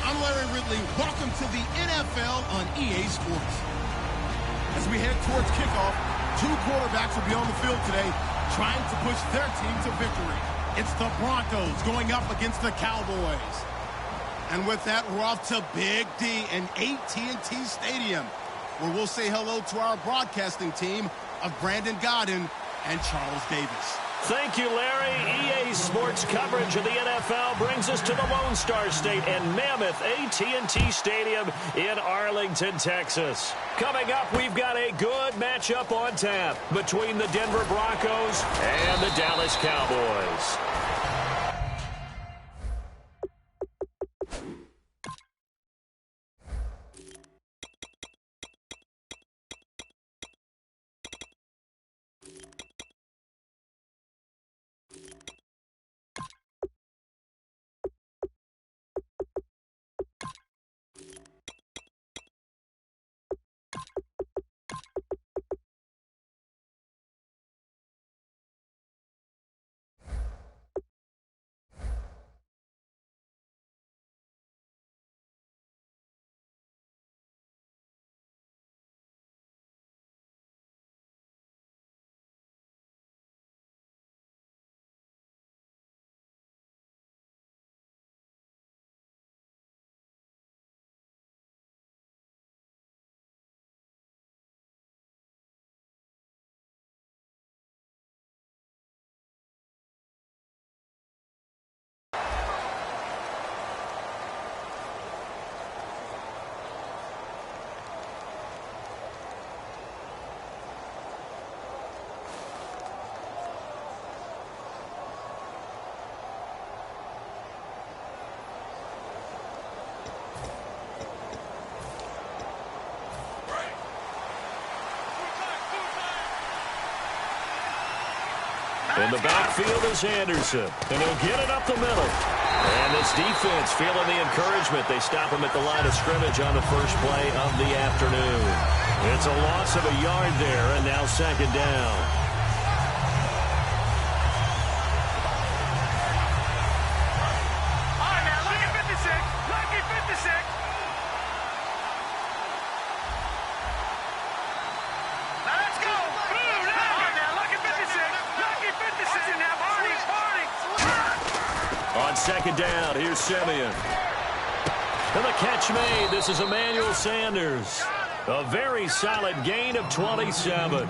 I'm Larry Ridley. Welcome to the NFL on EA Sports. As we head towards kickoff, two quarterbacks will be on the field today trying to push their team to victory. It's the Broncos going up against the Cowboys. And with that, we're off to Big D and AT&T Stadium, where we'll say hello to our broadcasting team of Brandon Godden and Charles Davis. Thank you, Larry. EA Sports coverage of the NFL brings us to the Lone Star State and Mammoth AT&T Stadium in Arlington, Texas. Coming up, we've got a good matchup on tap between the Denver Broncos and the Dallas Cowboys. In the backfield is Anderson, and he'll get it up the middle. And this defense feeling the encouragement. They stop him at the line of scrimmage on the first play of the afternoon. It's a loss of a yard there, and now second down. All right, now look at 56. Lucky 56. On second down, here's Simeon. And the catch made. This is Emmanuel Sanders. A very solid gain of 27.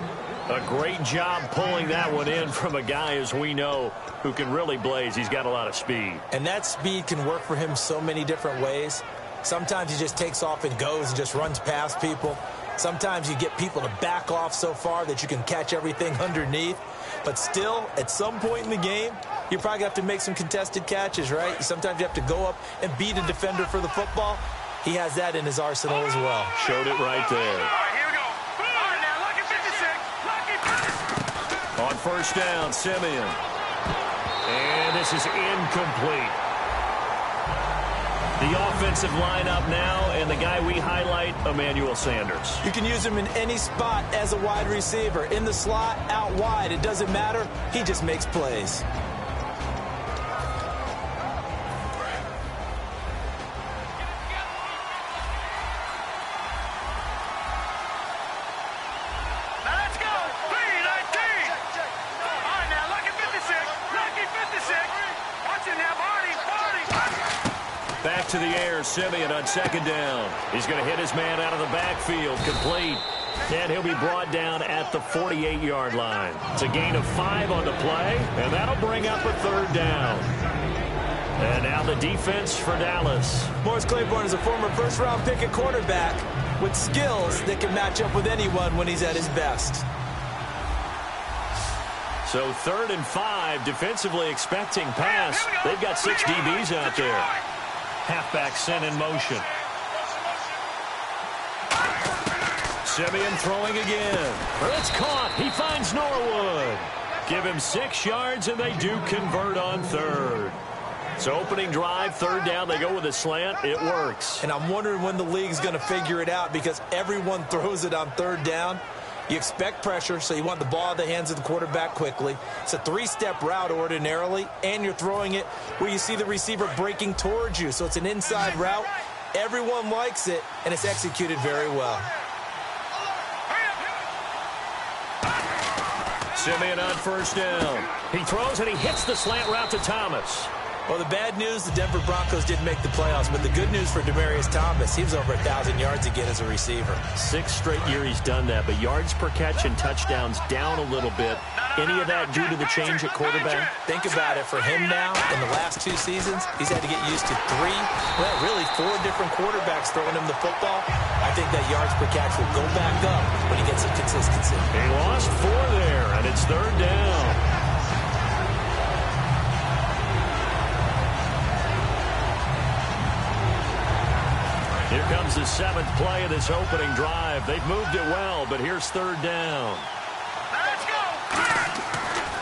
A great job pulling that one in from a guy, as we know, who can really blaze. He's got a lot of speed. And that speed can work for him so many different ways. Sometimes he just takes off and goes and just runs past people. Sometimes you get people to back off so far that you can catch everything underneath. But still, at some point in the game, you probably have to make some contested catches, right? Sometimes you have to go up and beat a defender for the football. He has that in his arsenal as well. Showed it right there. All right, here we go. All right, now, lucky 56. Lucky 56. On first down, Simeon. And this is incomplete. The offensive lineup now, and the guy we highlight, Emmanuel Sanders. You can use him in any spot as a wide receiver. In the slot, out wide, it doesn't matter. He just makes plays. Back to the air, Simeon on second down. He's going to hit his man out of the backfield, complete. And he'll be brought down at the 48-yard line. It's a gain of 5 on the play, and that'll bring up a third down. And now the defense for Dallas. Morris Claiborne is a former first-round pick at quarterback with skills that can match up with anyone when he's at his best. So 3rd and 5, defensively expecting pass. They've got 6 DBs out there. Halfback sent in motion. Simeon throwing again. It's caught. He finds Norwood. Give him 6 yards, and they do convert on 3rd. So opening drive, 3rd down, they go with a slant. It works. And I'm wondering when the league's going to figure it out, because everyone throws it on 3rd down. You expect pressure, so you want the ball in the hands of the quarterback quickly. It's a 3-step route ordinarily, and you're throwing it where you see the receiver breaking towards you. So it's an inside route. Everyone likes it, and it's executed very well. Simeon on first down. He throws and he hits the slant route to Thomas. Well, the bad news, the Denver Broncos didn't make the playoffs, but the good news for Demaryius Thomas, he was over 1,000 yards again as a receiver. 6th straight year he's done that, but yards per catch and touchdowns down a little bit. Any of that due to the change at quarterback? Think about it. For him now, in the last 2 seasons, he's had to get used to 4 different quarterbacks throwing him the football. I think that yards per catch will go back up when he gets some consistency. He lost 4 there, and it's 3rd down. Here comes the 7th play of this opening drive. They've moved it well, but here's 3rd down. Let's go!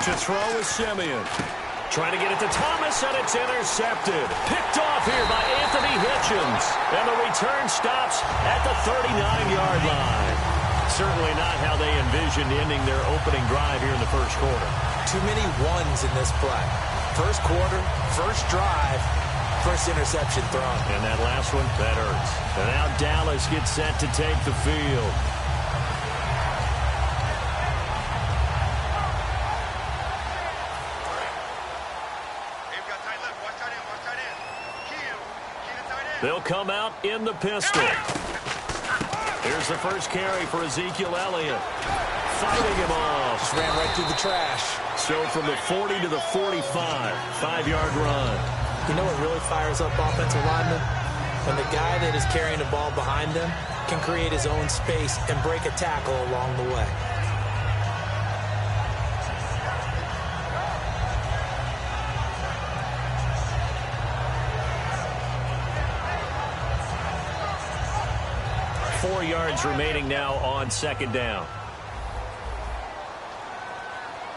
To throw is Simeon. Trying to get it to Thomas, and it's intercepted. Picked off here by Anthony Hitchens. And the return stops at the 39-yard line. Certainly not how they envisioned ending their opening drive here in the first quarter. Too many ones in this play. First quarter, first drive, first interception thrown. And that last one, that hurts. And now Dallas gets set to take the field. They'll come out in the pistol. Here's the first carry for Ezekiel Elliott. Fighting him off. Just ran right through the trash. So from the 40 to the 45, 5-yard run. You know what really fires up offensive linemen? When the guy that is carrying the ball behind them can create his own space and break a tackle along the way. Four yards remaining now on 2nd down.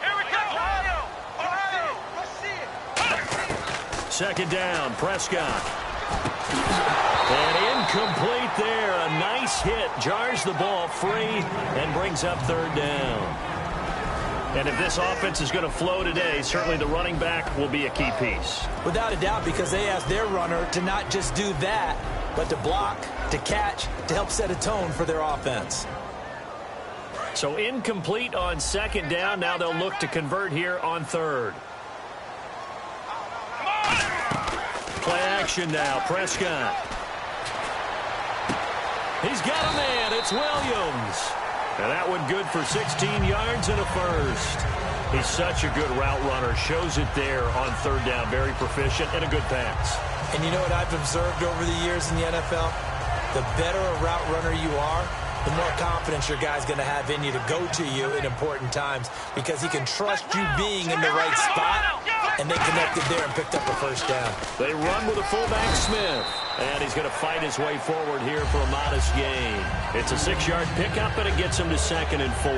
Here we go! Ohio! 2nd down, Prescott. And incomplete there. A nice hit. Jars the ball free and brings up 3rd down. And if this offense is going to flow today, certainly the running back will be a key piece. Without a doubt, because they asked their runner to not just do that, but to block, to catch, to help set a tone for their offense. So incomplete on 2nd down. Now they'll look to convert here on 3rd. Play action now. Prescott. He's got a man. It's Williams. And that one good for 16 yards and a first. He's such a good route runner. Shows it there on 3rd down. Very proficient and a good pass. And you know what I've observed over the years in the NFL? The better a route runner you are, the more confidence your guy's going to have in you to go to you in important times because he can trust you being in the right spot, and they connected there and picked up a first down. They run with a fullback, Smith, and he's going to fight his way forward here for a modest gain. It's a 6-yard pickup, and it gets him to 2nd and 4.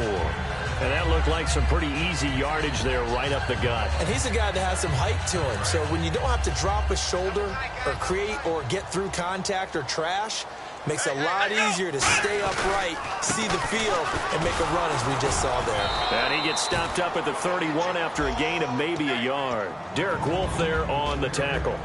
And that looked like some pretty easy yardage there right up the gut. And he's a guy that has some height to him, so when you don't have to drop a shoulder or create or get through contact or trash, makes it a lot easier to stay upright, see the field, and make a run as we just saw there. And he gets stopped up at the 31 after a gain of maybe a yard. Derek Wolfe there on the tackle.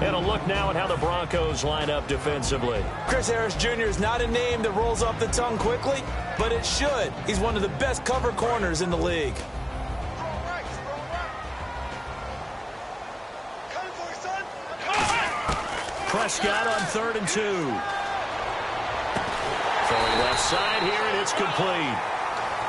And a look now at how the Broncos line up defensively. Chris Harris Jr. is not a name that rolls off the tongue quickly, but it should. He's one of the best cover corners in the league. Prescott on 3rd and 2. Throwing left side here, and it's complete.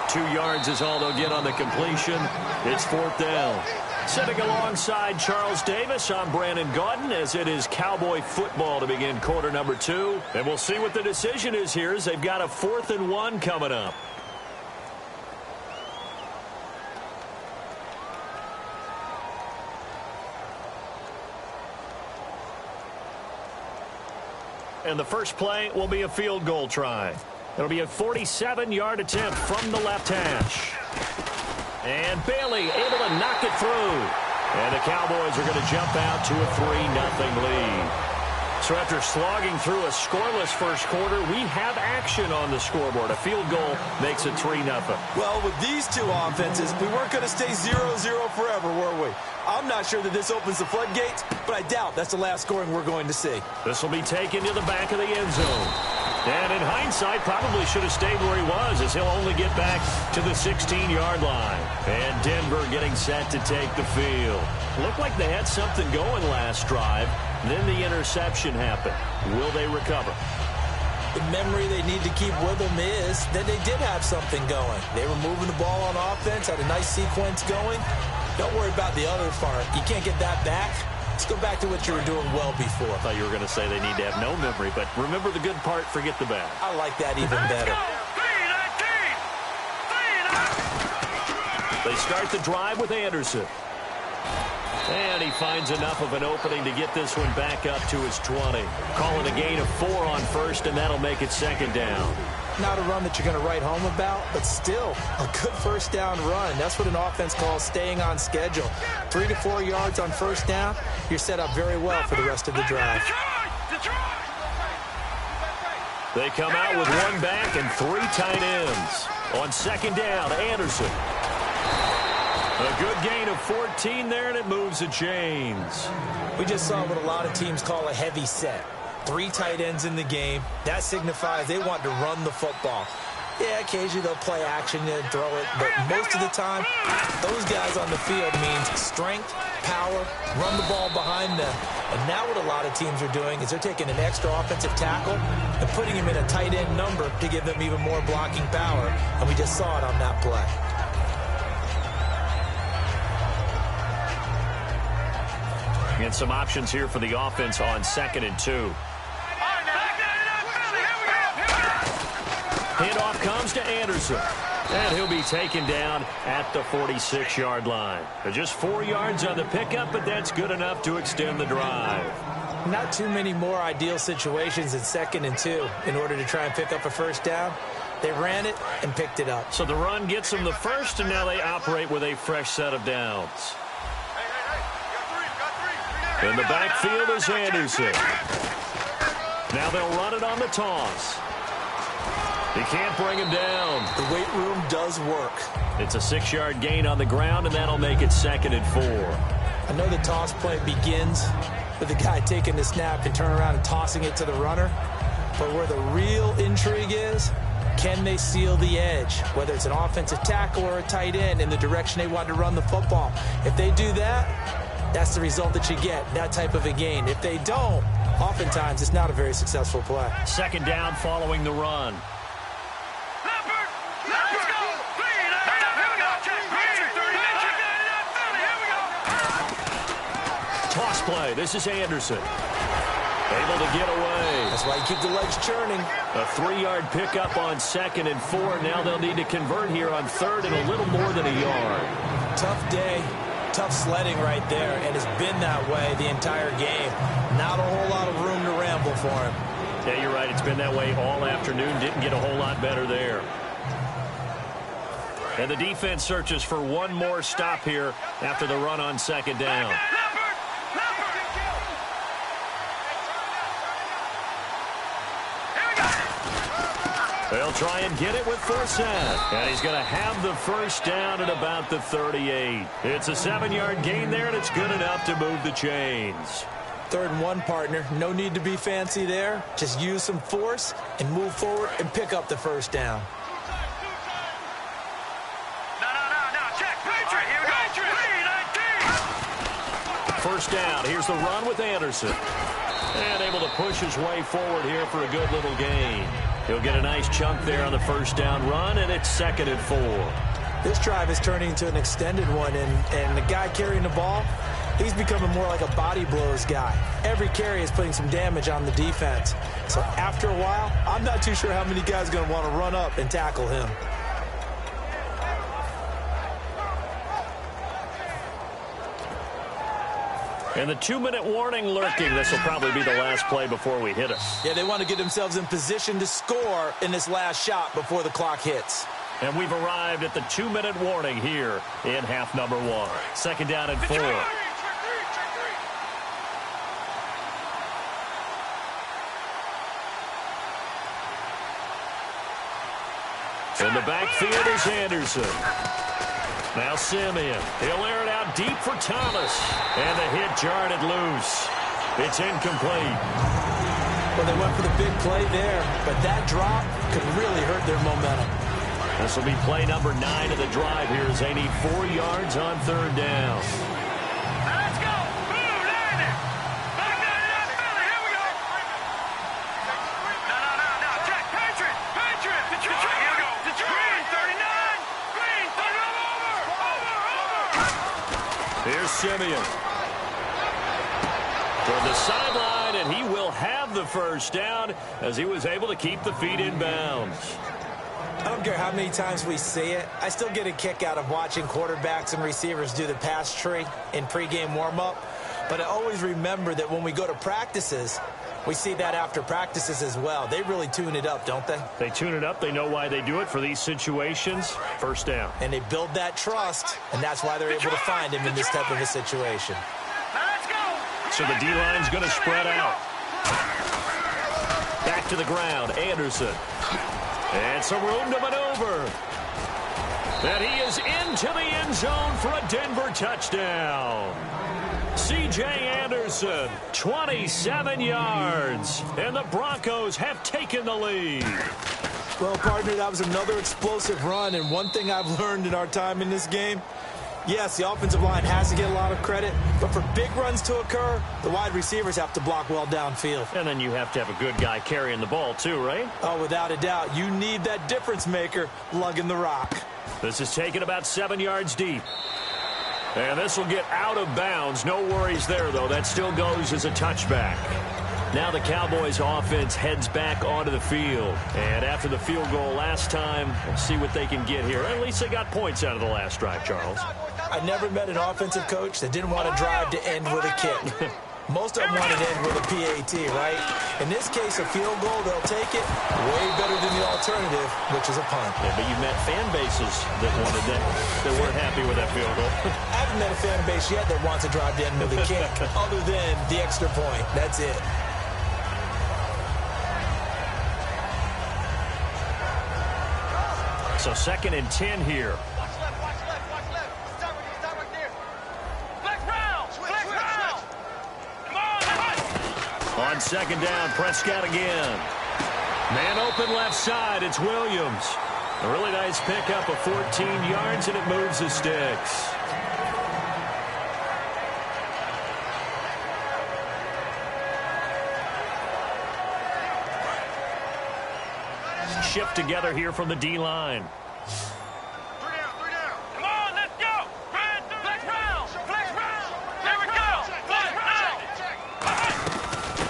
2 yards is all they'll get on the completion. It's 4th down. Sitting alongside Charles Davis, I'm Brandon Gaudin, as it is Cowboy football to begin quarter number 2. And we'll see what the decision is here as they've got a 4th and 1 coming up. And the first play will be a field goal try. It'll be a 47-yard attempt from the left hash. And Bailey able to knock it through. And the Cowboys are going to jump out to a 3-0 lead. So after slogging through a scoreless first quarter, we have action on the scoreboard. A field goal makes it 3-0. Well, with these two offenses, we weren't going to stay 0-0 forever, were we? I'm not sure that this opens the floodgates, but I doubt that's the last scoring we're going to see. This will be taken to the back of the end zone. And in hindsight, probably should have stayed where he was, as he'll only get back to the 16-yard line. And Denver getting set to take the field. Looked like they had something going last drive. Then the interception happened. Will they recover? The memory they need to keep with them is that they did have something going. They were moving the ball on offense, had a nice sequence going. Don't worry about the other part. You can't get that back. Let's go back to what you were doing well before. I thought you were going to say they need to have no memory, but remember the good part, forget the bad. I like that even better. They start the drive with Anderson. And he finds enough of an opening to get this one back up to his 20. Calling a gain of 4 on first, and that'll make it second down. Not a run that you're going to write home about, but still a good first down run. That's what an offense calls staying on schedule. 3 to 4 yards on first down, you're set up very well for the rest of the drive. They come out with 1 back and 3 tight ends. On second down, Anderson. A good gain of 14 there, and it moves the chains. We just saw what a lot of teams call a heavy set. 3 tight ends in the game. That signifies they want to run the football. Yeah, occasionally they'll play action and throw it, but most of the time, those guys on the field means strength, power, run the ball behind them. And now what a lot of teams are doing is they're taking an extra offensive tackle and putting him in a tight end number to give them even more blocking power. And we just saw it on that play. And some options here for the offense on 2nd and 2. Handoff comes to Anderson. And he'll be taken down at the 46-yard line. Just 4 yards on the pickup, but that's good enough to extend the drive. Not too many more ideal situations in 2nd and 2 in order to try and pick up a first down. They ran it and picked it up. So the run gets them the first, and now they operate with a fresh set of downs. In the backfield is Anderson. Now they'll run it on the toss. He can't bring him down. The weight room does work. It's a 6-yard gain on the ground, and that'll make it 2nd and 4. I know the toss play begins with the guy taking the snap and turning around and tossing it to the runner. But where the real intrigue is, can they seal the edge? Whether it's an offensive tackle or a tight end in the direction they want to run the football. If they do that, that's the result that you get, that type of a gain. If they don't, oftentimes it's not a very successful play. Second down following the run. Toss play. This is Anderson. Able to get away. That's why you keep the legs churning. A 3-yard pickup on 2nd and 4. Now they'll need to convert here on 3rd and a little more than a yard. Tough day. Tough sledding right there, and it's been that way the entire game. Not a whole lot of room to ramble for him. Yeah, you're right. It's been that way all afternoon. Didn't get a whole lot better there. And the defense searches for one more stop here after the run on 2nd down. They'll try and get it with Forsett. And he's going to have the first down at about the 38. It's a 7-yard gain there, and it's good enough to move the chains. 3rd and 1, partner. No need to be fancy there. Just use some force and move forward and pick up the first down. First down. Here's the run with Anderson. And able to push his way forward here for a good little gain. He'll get a nice chunk there on the first down run, and it's 2nd and 4. This drive is turning into an extended one, and the guy carrying the ball, he's becoming more like a body blows guy. Every carry is putting some damage on the defense. So after a while, I'm not too sure how many guys are going to want to run up and tackle him. And the 2-minute warning lurking. This will probably be the last play before we hit us. Yeah, they want to get themselves in position to score in this last shot before the clock hits. And we've arrived at the 2-minute warning here in half number 1. 2nd down and 4. field is Anderson. Now Simeon. He'll air it out deep for Thomas. And the hit jarred it loose. It's incomplete. Well, they went for the big play there, but that drop could really hurt their momentum. This will be play number 9 of the drive here as they need 4 yards on third down. Let's go. Boom, there it is. Back down to that Philly. Here we go. No. Jack, Patriot. Detroit. Here we go. Detroit. Green, 39. Green, 39. Over. Here's Simeon. Toward the sideline, and he will have the first down as he was able to keep the feet in bounds. I don't care how many times we see it. I still get a kick out of watching quarterbacks and receivers do the pass tree in pregame warm-up. But I always remember that when we go to practices, we see that after practices as well. They really tune it up, don't they? They tune it up. They know why they do it for these situations. First down. And they build that trust, and that's why they're able to find him in this type of a situation. Let's go. So the D-line's going to spread out. Back to the ground, Anderson. And some room to maneuver. And he is into the end zone for a Denver touchdown. C.J. Anderson, 27 yards. And the Broncos have taken the lead. Well, partner, that was another explosive run. And one thing I've learned in our time in this game, yes, the offensive line has to get a lot of credit, but for big runs to occur, the wide receivers have to block well downfield. And then you have to have a good guy carrying the ball too, right? Oh, without a doubt. You need that difference maker lugging the rock. This is taken about 7 yards deep. And this will get out of bounds. No worries there, though. That still goes as a touchback. Now the Cowboys offense heads back onto the field. And after the field goal last time, we'll see what they can get here. At least they got points out of the last drive, Charles. I never met an offensive coach that didn't want to drive to end with a kick. Most of them want to end with a PAT, right? In this case, a field goal, they'll take it way better than the alternative, which is a punt. Yeah, but you met fan bases that wanted that weren't happy with that field goal. I haven't met a fan base yet that wants to drive to end with a kick, other than the extra point. That's it. So 2nd and 10 here. Watch left. Start right there. Flex round. Come on. On 2nd down, Prescott again. Man open left side, it's Williams. A really nice pickup of 14 yards, and it moves the sticks. Shift together here from the D-line. 3 down. Come on, let's go. Flex round. There we go. Flex round.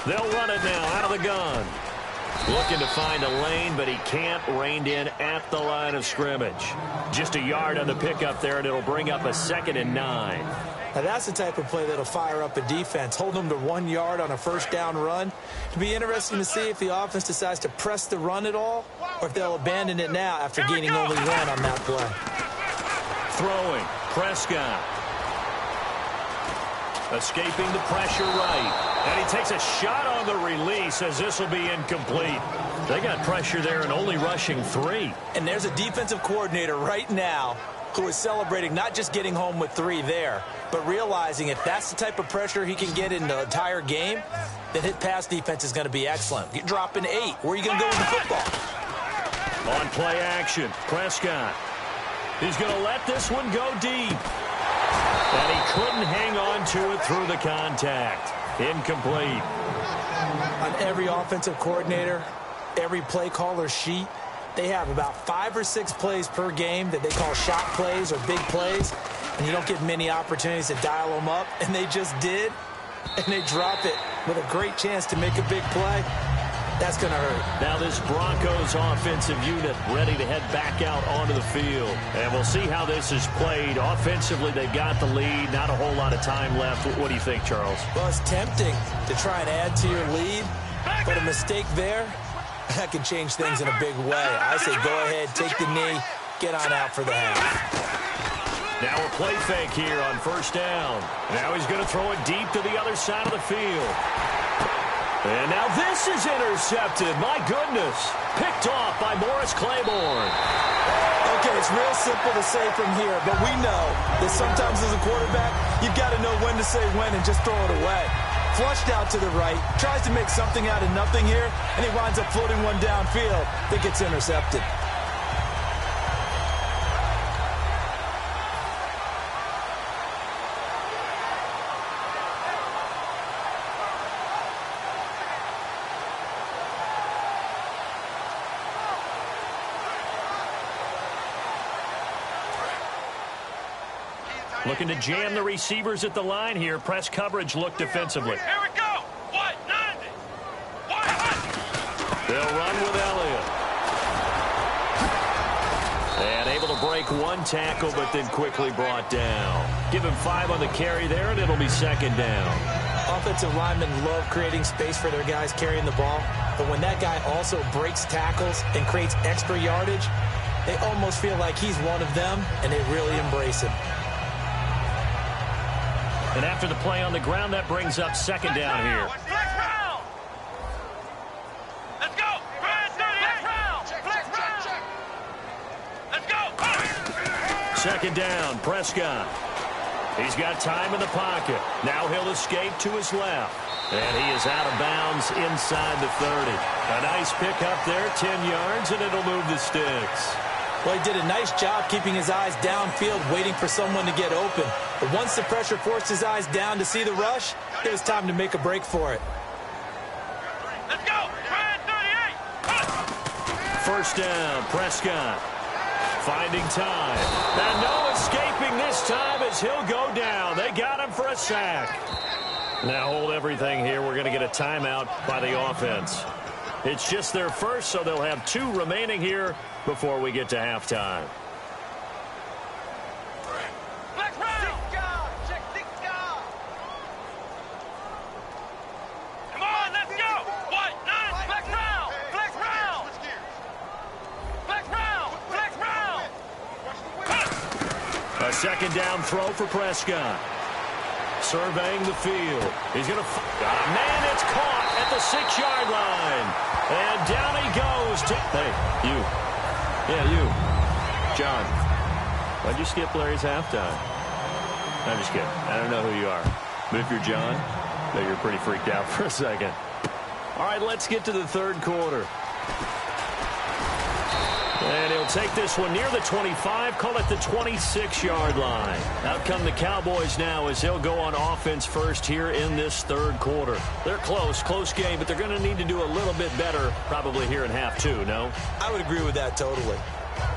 They'll run it now out of the gun. Looking to find a lane, but he can't. Reined in at the line of scrimmage. Just a yard on the pickup there, and it'll bring up a 2nd and 9. Now, that's the type of play that'll fire up a defense. Hold them to 1 yard on a first down run. It'll be interesting to see if the offense decides to press the run at all, or if they'll abandon it now after gaining only 1 on that play. Throwing, Prescott. Escaping the pressure right. And he takes a shot on the release as this will be incomplete. They got pressure there and only rushing 3. And there's a defensive coordinator right now who is celebrating not just getting home with 3 there, but realizing if that's the type of pressure he can get in the entire game, then his pass defense is going to be excellent. You're dropping 8. Where are you going to go with the football? On play action, Prescott. He's going to let this one go deep. And he couldn't hang on to it through the contact. Incomplete. On every offensive coordinator, every play caller sheet, they have about 5 or 6 plays per game that they call shot plays or big plays, and you don't get many opportunities to dial them up, and they just did, and they drop it with a great chance to make a big play. That's going to hurt. Now this Broncos offensive unit ready to head back out onto the field. And we'll see how this is played. Offensively, they've got the lead. Not a whole lot of time left. What do you think, Charles? Well, it's tempting to try and add to your lead, but a mistake there, that can change things in a big way. I say go ahead, take the knee, get on out for the half. Now a play fake here on first down. Now he's going to throw it deep to the other side of the field. And now this is intercepted. My goodness. Picked off by Morris Claiborne. Okay, It's real simple to say from here, but we know that sometimes as a quarterback, you've got to know when to say when and just throw it away. Flushed out to the right, tries to make something out of nothing here, and he winds up floating one downfield that gets intercepted. Looking to jam the receivers at the line here. Press coverage look defensively. Here we go. What? 90. What? They'll run with Elliott. And able to break one tackle, but then quickly brought down. Give him 5 on the carry there, and it'll be second down. Offensive linemen love creating space for their guys carrying the ball, but when that guy also breaks tackles and creates extra yardage, they almost feel like he's one of them, and they really embrace him. And after the play on the ground, that brings up second down here. Flex round. Let's go. Flex round. Flex round. Let's go. Second down, Prescott. He's got time in the pocket. Now he'll escape to his left. And he is out of bounds inside the 30. A nice pickup there, 10 yards, and it'll move the sticks. Well, he did a nice job keeping his eyes downfield, waiting for someone to get open. But once the pressure forced his eyes down to see the rush, it was time to make a break for it. Let's go. 38. First down, Prescott. Finding time. And no escaping this time as he'll go down. They got him for a sack. Now hold everything here. We're going to get a timeout by the offense. It's just their first, so they'll have 2 remaining here before we get to halftime. Flex round. Come on, let's go. What? 9. Flex round. Flex round. Flex round. Flex round. A second down throw for Prescott. Surveying the field. He's going to... man, it's caught at the 6-yard line. And down he goes. Hey, you. Yeah, you. John. Why'd you skip Larry's halftime? I'm just kidding. I don't know who you are. But if you're John, then you're pretty freaked out for a second. All right, let's get to the third quarter. And he'll take this one near the 25, call it the 26-yard line. Out come the Cowboys now as they'll go on offense first here in this third quarter. They're close game, but they're going to need to do a little bit better probably here in half 2, no? I would agree with that totally.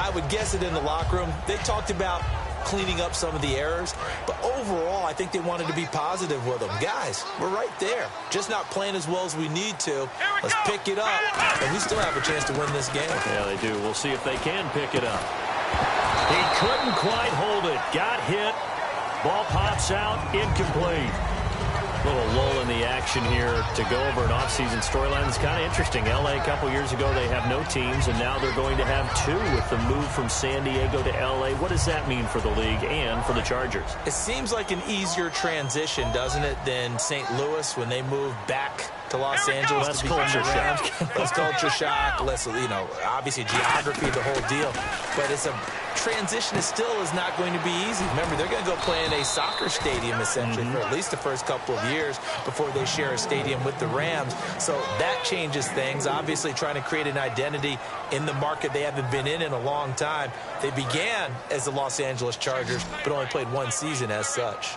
I would guess it in the locker room. They talked about cleaning up some of the errors, but overall, I think they wanted to be positive with them. Guys, we're right there. Just not playing as well as we need to. Let's pick it up, and we still have a chance to win this game. Yeah, they do. We'll see if they can pick it up. He couldn't quite hold it. Got hit. Ball pops out. Incomplete. A little lull in the action here to go over an offseason storyline. It's kind of interesting. L.A. a couple years ago, they have no teams, and now they're going to have 2 with the move from San Diego to L.A. What does that mean for the league and for the Chargers? It seems like an easier transition, doesn't it, than St. Louis when they moved back to Los Angeles. Less to become culture the Rams. shock. Less culture shock, less, obviously geography, the whole deal. But it's a transition still is not going to be easy. Remember, they're going to go play in a soccer stadium, essentially, for at least the first couple of years before they share a stadium with the Rams. So that changes things. Obviously, trying to create an identity in the market they haven't been in a long time. They began as the Los Angeles Chargers, but only played 1 season as such.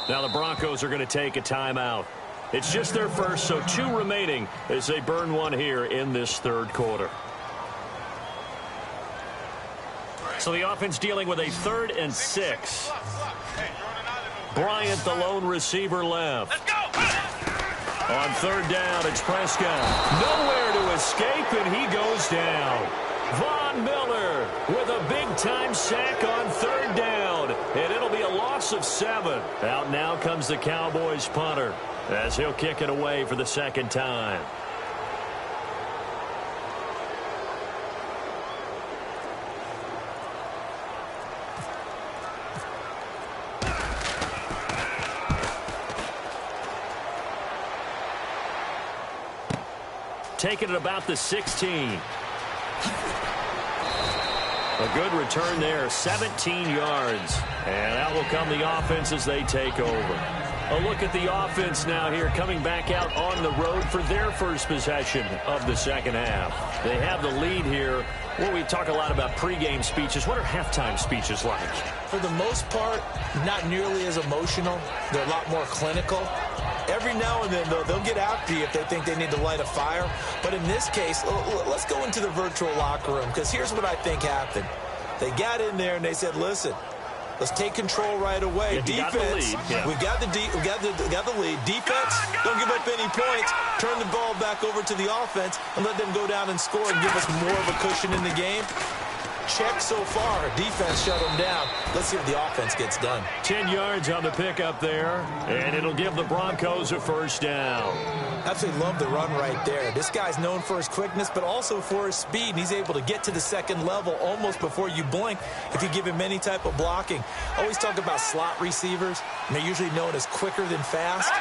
Now the Broncos are going to take a timeout. It's just their first, so 2 remaining as they burn one here in this third quarter. So the offense dealing with a 3rd and 6. Bryant, the lone receiver, left. Let's go. On 3rd down, it's Prescott. Nowhere to escape, and he goes down. Von Miller with a big-time sack on 3rd down, and it'll be a loss of 7. Out now comes the Cowboys punter as he'll kick it away for the 2nd time. Taking it about the 16. A good return there, 17 yards. And out will come the offense as they take over. A look at the offense now here, coming back out on the road for their first possession of the second half. They have the lead here. Well, we talk a lot about pregame speeches. What are halftime speeches like? For the most part, not nearly as emotional. They're a lot more clinical. Every now and then, though, they'll get after you if they think they need to light a fire. But in this case, let's go into the virtual locker room, because here's what I think happened. They got in there and they said, listen, let's take control right away. Yeah, Defense, we got the lead. Defense, don't give up any points. Turn the ball back over to the offense and let them go down and score and give us more of a cushion in the game. Check so far. Defense shut them down. Let's see what the offense gets done. 10 yards on the pickup there, and it'll give the Broncos a first down. Absolutely love the run right there. This guy's known for his quickness, but also for his speed. And he's able to get to the second level almost before you blink if you give him any type of blocking. I always talk about slot receivers, and they're usually known as quicker than fast.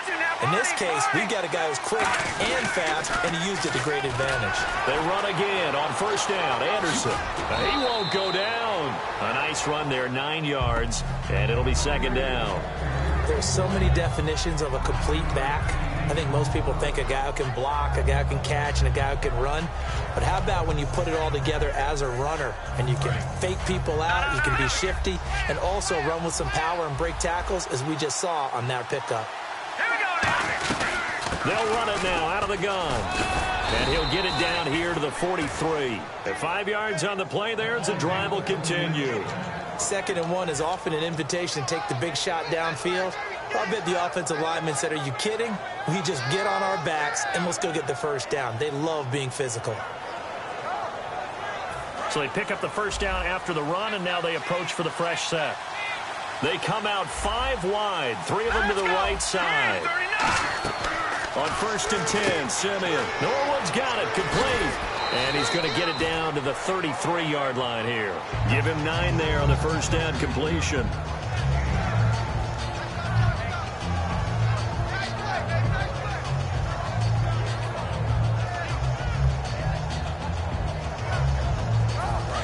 In this case, we've got a guy who's quick and fast, and he used it to great advantage. They run again on first down. Anderson. He won't go down. A nice run there, 9 yards, and it'll be second down. There's so many definitions of a complete back. I think most people think a guy who can block, a guy who can catch, and a guy who can run. But how about when you put it all together as a runner and you can fake people out, you can be shifty, and also run with some power and break tackles, as we just saw on that pickup. They'll run it now out of the gun. And he'll get it down here to the 43. At 5 yards on the play there, as the drive will continue. 2nd and 1 is often an invitation to take the big shot downfield. I bet the offensive lineman said, are you kidding? We just get on our backs and let's go get the first down. They love being physical. So they pick up the first down after the run, and now they approach for the fresh set. They come out 5 wide, 3 of them to the right side. On 1st and 10, Simeon. Norwood's got it, complete. And he's going to get it down to the 33-yard line here. Give him 9 there on the first down completion.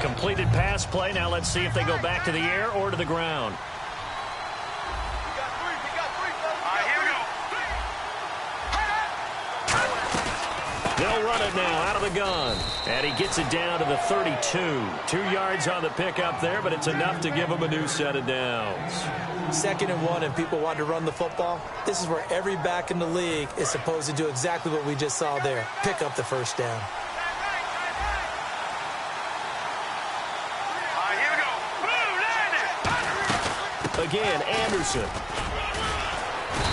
Completed pass play. Now let's see if they go back to the air or to the ground. They'll run it now out of the gun. And he gets it down to the 32. 2 yards on the pickup there, but it's enough to give him a new set of downs. 2nd and 1, and people want to run the football. This is where every back in the league is supposed to do exactly what we just saw there. Pick up the first down. Again, Anderson.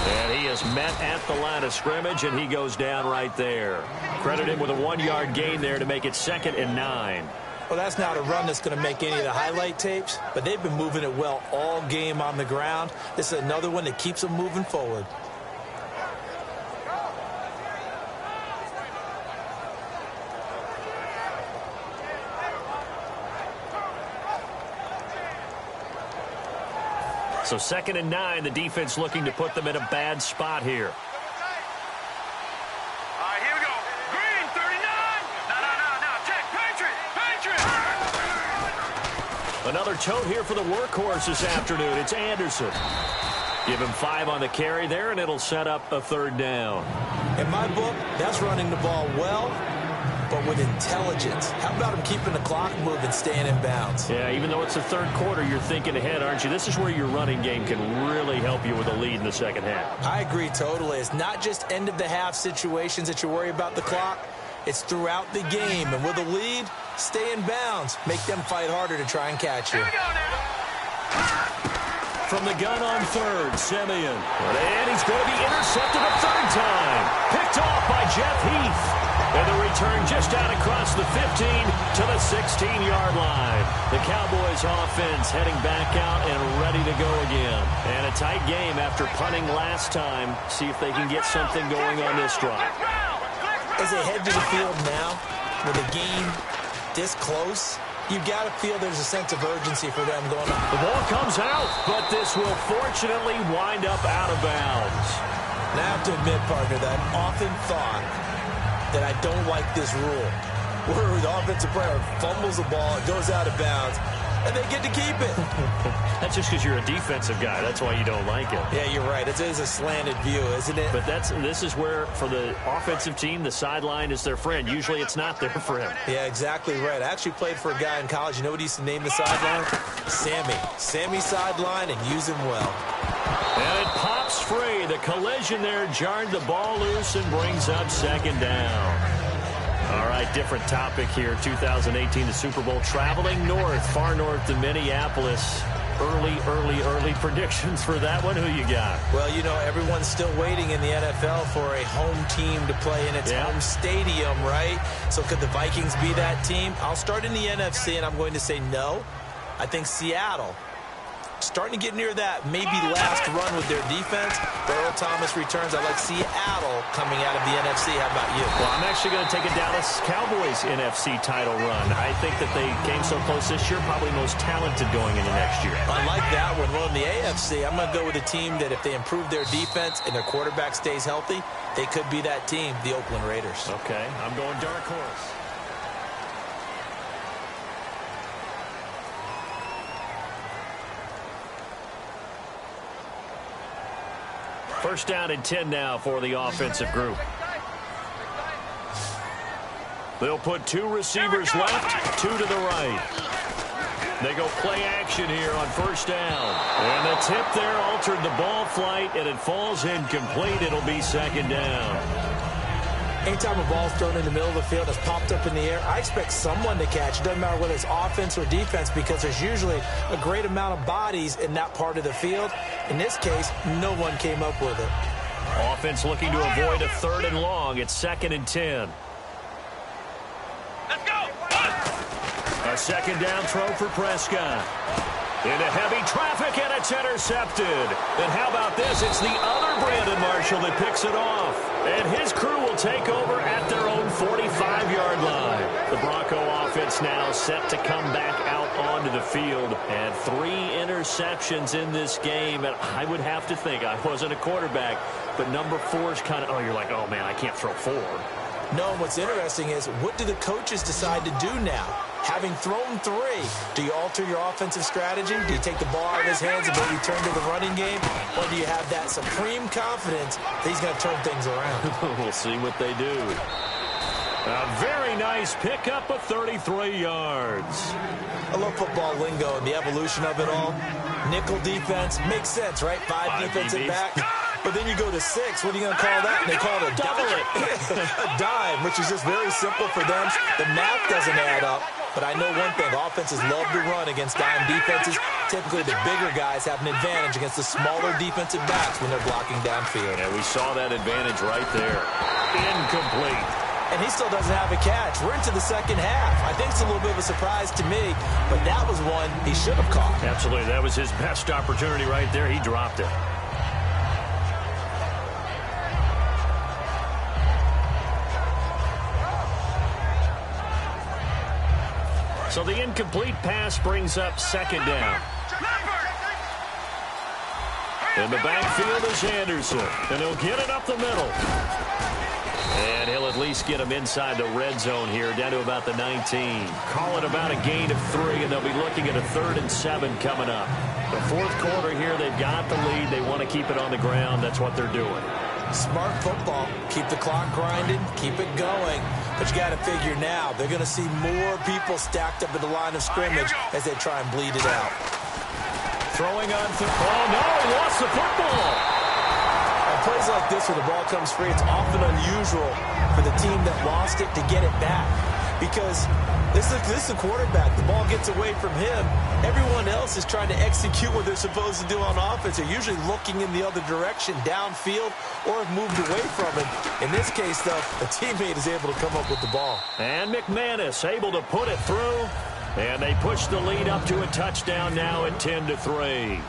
And he is met at the line of scrimmage, and he goes down right there. Credit him with a 1-yard gain there to make it 2nd and 9. Well, that's not a run that's going to make any of the highlight tapes, but they've been moving it well all game on the ground. This is another one that keeps them moving forward. So 2nd and 9, the defense looking to put them in a bad spot here. All right, here we go. Green, 39. No. Check. Patriot. Another tote here for the workhorse this afternoon. It's Anderson. Give him 5 on the carry there, and it'll set up a 3rd down. In my book, that's running the ball well, but with intelligence. How about him keeping the clock moving, staying in bounds? Yeah, even though it's the 3rd quarter, you're thinking ahead, aren't you? This is where your running game can really help you with a lead in the second half. I agree totally. It's not just end-of-the-half situations that you worry about the clock. It's throughout the game. And with a lead, stay in bounds. Make them fight harder to try and catch you. Here we go now. From the gun on 3rd, Simeon. And he's going to be intercepted a 3rd time. Picked off by Jeff Heath. And the return just out across the 15 to the 16-yard line. The Cowboys offense heading back out and ready to go again. And a tight game after punting last time. See if they can get something going on this drive. As they head to the field now, with the game this close, you've got to feel there's a sense of urgency for them going on. The ball comes out, but this will fortunately wind up out of bounds. And I have to admit, partner, that I've often thought that I don't like this rule. where the offensive player fumbles the ball, it goes out of bounds, and they get to keep it. That's just because you're a defensive guy. That's why you don't like it. Yeah, you're right. It is a slanted view, isn't it? But this is where, for the offensive team, the sideline is their friend. Usually it's not there for him. Yeah, exactly right. I actually played for a guy in college. You know what he used to name the sideline? Sammy. Sammy sideline, and use him well. And it pops free. The collision there jarred the ball loose and brings up second down. All right, different topic here. 2018, the Super Bowl, traveling north, far north to Minneapolis. Early predictions for that one. Who you got? Well, you know, everyone's still waiting in the NFL for a home team to play in its home stadium, right? So could the Vikings be that team? I'll start in the NFC, and I'm going to say no. I think Seattle, starting to get near that maybe last run with their defense. Earl Thomas returns. I like Seattle coming out of the NFC. How about you? Well, I'm actually going to take a Dallas Cowboys NFC title run. I think that they came so close this year, probably most talented going into next year. I like that one. Well, in the AFC, I'm going to go with a team that if they improve their defense and their quarterback stays healthy, they could be that team, the Oakland Raiders. Okay, I'm going dark horse. First down and 10 now for the offensive group. They'll put two receivers left, two to the right. They go play action here on first down. And the tip there altered the ball flight, and it falls incomplete. It'll be second down. Anytime a ball's thrown in the middle of the field, it's popped up in the air, I expect someone to catch. It doesn't matter whether it's offense or defense, because there's usually a great amount of bodies in that part of the field. In this case, no one came up with it. Offense looking to avoid a third and long. It's second and 10. Let's go. A second down throw for Prescott. Into heavy traffic, and it's intercepted. And how about this? It's the other Brandon Marshall that picks it off. And his crew will take over at their own 45-yard line. The Bronco offense now set to come back out onto the field. And 3 interceptions in this game. And I would have to think, I wasn't a quarterback, but number 4 is kind of, you're like, oh, man, I can't throw 4. No, what's interesting is, what do the coaches decide to do now? Having thrown 3, do you alter your offensive strategy? Do you take the ball out of his hands and maybe turn to the running game? Or do you have that supreme confidence that he's going to turn things around? We'll see what they do. A very nice pickup of 33 yards. I love football lingo and the evolution of it all. Nickel defense makes sense, right? 5 defensive back. But then you go to 6. What are you going to call that? And they call it a dime. A dime, which is just very simple for them. The math doesn't add up. But I know one thing. Offenses love to run against dime defenses. Typically, the bigger guys have an advantage against the smaller defensive backs when they're blocking downfield. And we saw that advantage right there. Incomplete. And he still doesn't have a catch. We're into the second half. I think it's a little bit of a surprise to me, but that was one he should have caught. Absolutely. That was his best opportunity right there. He dropped it. So the incomplete pass brings up second down. In the backfield is Anderson, and he'll get it up the middle. And he'll at least get him inside the red zone here, down to about the 19. Call it about a gain of 3, and they'll be looking at a 3rd and 7 coming up. The fourth quarter here, they've got the lead. They want to keep it on the ground. That's what they're doing. Smart football. Keep the clock grinding. Keep it going. But you got to figure now, they're going to see more people stacked up at the line of scrimmage as they try and bleed it out. Throwing on through. Oh, no, he lost the football. On plays like this where the ball comes free, it's often unusual for the team that lost it to get it back. Because this is a quarterback. The ball gets away from him. Everyone else is trying to execute what they're supposed to do on offense. They're usually looking in the other direction, downfield, or have moved away from it. In this case, though, a teammate is able to come up with the ball. And McManus able to put it through. And they push the lead up to a touchdown now at 10-3.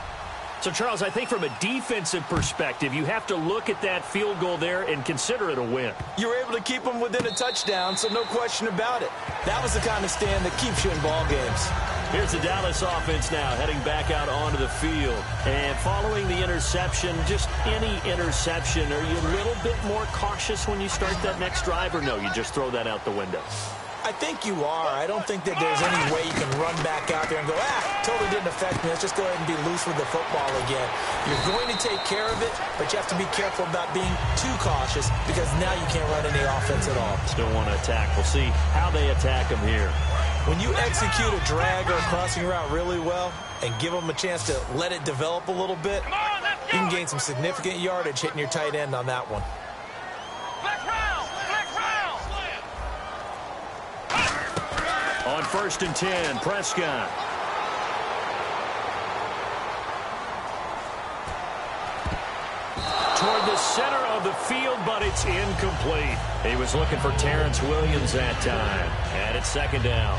So, Charles, I think from a defensive perspective, you have to look at that field goal there and consider it a win. You were able to keep them within a touchdown, so no question about it. That was the kind of stand that keeps you in ball games. Here's the Dallas offense now heading back out onto the field. And following the interception, just any interception, are you a little bit more cautious when you start that next drive, or no, you just throw that out the window? I think you are. I don't think that there's any way you can run back out there and go, totally didn't affect me. Let's just go ahead and be loose with the football again. You're going to take care of it, but you have to be careful about being too cautious because now you can't run any offense at all. Still want to attack. We'll see how they attack him here. When you execute a drag or a crossing route really well and give them a chance to let it develop a little bit, you can gain some significant yardage hitting your tight end on that one. On 1st and 10, Prescott. Toward the center of the field, but it's incomplete. He was looking for Terrence Williams that time. And it's 2nd down.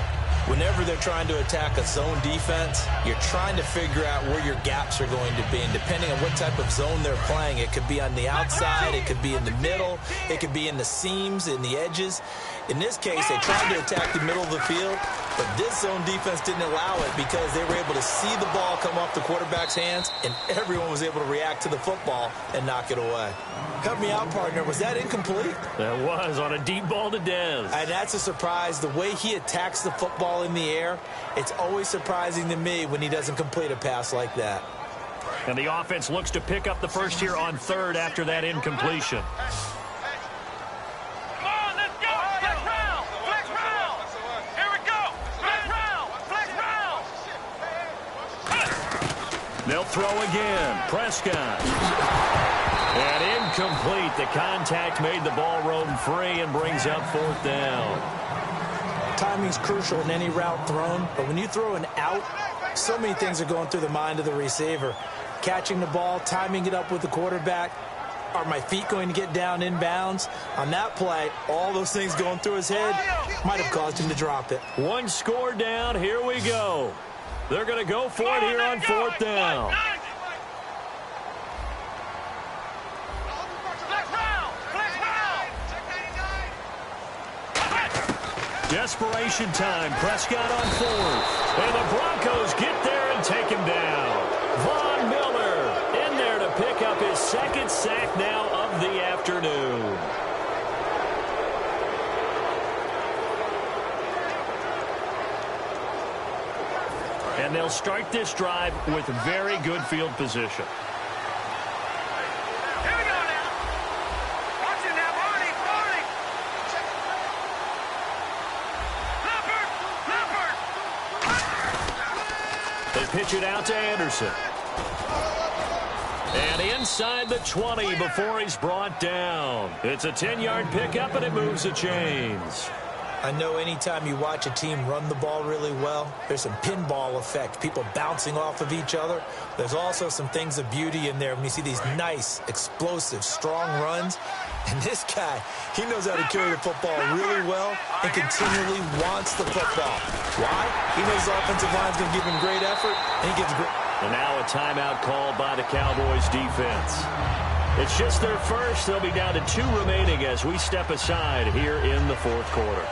Whenever they're trying to attack a zone defense, you're trying to figure out where your gaps are going to be. And depending on what type of zone they're playing, it could be on the outside, it could be in the middle, it could be in the seams, in the edges. In this case, they tried to attack the middle of the field, but this zone defense didn't allow it because they were able to see the ball come off the quarterback's hands, and everyone was able to react to the football and knock it away. Help me out, partner. Was that incomplete? That was on a deep ball to Dez. And that's a surprise. The way he attacks the football in the air, it's always surprising to me when he doesn't complete a pass like that. And the offense looks to pick up the first here on 3rd after that incompletion. They'll throw again. Prescott. And incomplete. The contact made the ball roam free and brings up 4th down. Timing's crucial in any route thrown, but when you throw an out, so many things are going through the mind of the receiver. Catching the ball, timing it up with the quarterback. Are my feet going to get down inbounds? On that play, all those things going through his head might have caused him to drop it. One score down. Here we go. They're going to go for it here on 4th down. Desperation time. Prescott on 4th. And the Broncos get there and take him down. Von Miller in there to pick up his 2nd sack now of the afternoon. And they'll start this drive with very good field position. Here we go now. Watch it now, Barney. Leopard. They pitch it out to Anderson. And inside the 20 before he's brought down. It's a 10-yard pickup, and it moves the chains. I know anytime you watch a team run the ball really well, there's some pinball effect, people bouncing off of each other. There's also some things of beauty in there when you see these nice, explosive, strong runs. And this guy, he knows how to carry the football really well and continually wants the football. Why? He knows the offensive line's going to give him great effort, and he gets great. And now a timeout called by the Cowboys defense. It's just their first. They'll be down to 2 remaining as we step aside here in the 4th quarter.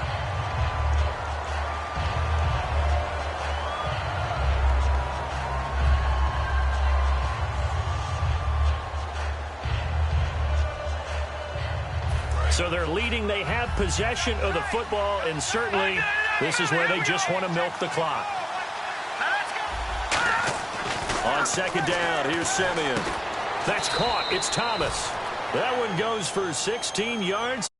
So they're leading. They have possession of the football, and certainly this is where they just want to milk the clock. On 2nd down, here's Simeon. That's caught. It's Thomas. That one goes for 16 yards.